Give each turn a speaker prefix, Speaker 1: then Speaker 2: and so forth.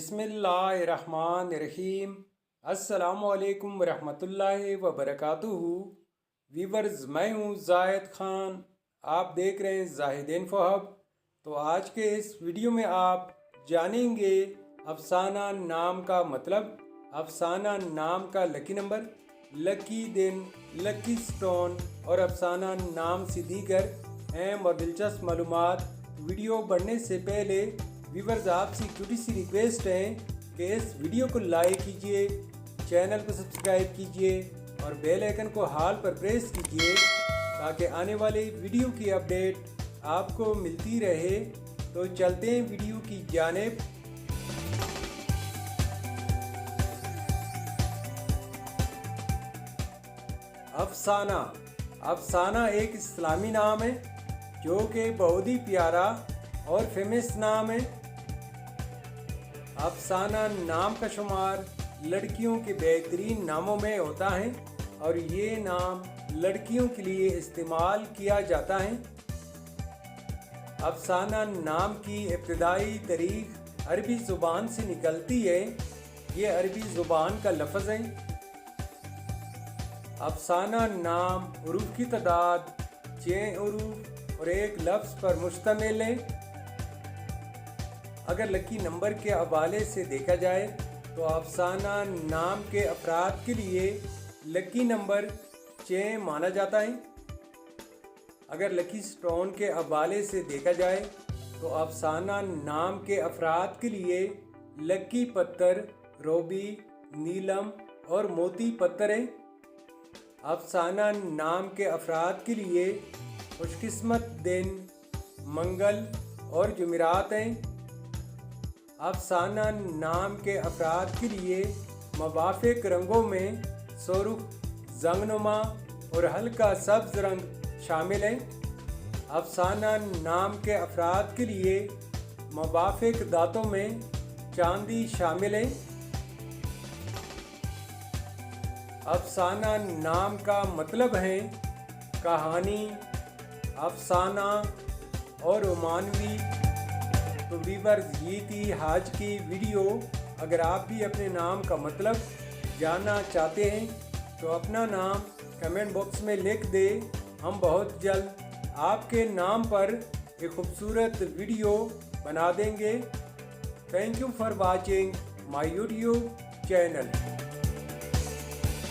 Speaker 1: बिस्मिल्लाहिर्रहमानिर्रहीम। अस्सलामु अलैकुम वरहमतुल्लाहि वबरकातुहू। वीवर्स, मैं हूँ जाहिद ख़ान, आप देख रहे हैं जाहिद इन्फो हब। तो आज के इस वीडियो में आप जानेंगे अफसाना नाम का मतलब, अफसाना नाम का लकी नंबर, लकी दिन, लकी स्टोन और अफसाना नाम से दीगर अहम और दिलचस्प मालूमात। वीडियो बढ़ने से पहले व्यूवर्स, आपसे छोटी सी रिक्वेस्ट है कि इस वीडियो को लाइक कीजिए, चैनल को सब्सक्राइब कीजिए और बेल आइकन को हाल पर प्रेस कीजिए ताकि आने वाले वीडियो की अपडेट आपको मिलती रहे। तो चलते हैं वीडियो की जानिब। अफसाना। अफसाना एक इस्लामी नाम है जो कि बहुत ही प्यारा और फेमस नाम है। अफसाना नाम का शुमार लड़कियों के बेहतरीन नामों में होता है और ये नाम लड़कियों के लिए इस्तेमाल किया जाता है। अफसाना नाम की इब्तिदाई तारीख अरबी ज़ुबान से निकलती है। ये अरबी ज़ुबान का लफ्ज़ है। अफसाना नाम हरूफ की तादाद 6 हरूफ और एक लफ्ज़ पर मुश्तमिल है। अगर लकी नंबर के हवाले से देखा जाए तो अफसाना नाम के अफराद के लिए लकी नंबर 6 माना जाता है। अगर लकी स्टोन के हवाले से देखा जाए तो अफसाना नाम के अफराद के लिए लकी पत्थर रूबी, नीलम और मोती पत्थर है। अफसाना नाम के अफराद के लिए खुशकिस्मत दिन मंगल और जुमेरात हैं। अफसाना नाम के अफराद के लिए मुवाफ़िक रंगों में सुर्ख, जंगनुमा और हल्का सब्ज़ रंग शामिल हैं। अफसाना नाम के अफराद के लिए मुवाफ़िक दांतों में चांदी शामिल है। अफसाना नाम का मतलब है कहानी, अफसाना और रोमानवी। तो व्यूअर्स, ये थी आज की वीडियो। अगर आप भी अपने नाम का मतलब जानना चाहते हैं तो अपना नाम कमेंट बॉक्स में लिख दें। हम बहुत जल्द आपके नाम पर एक खूबसूरत वीडियो बना देंगे। Thank you for watching my YouTube channel.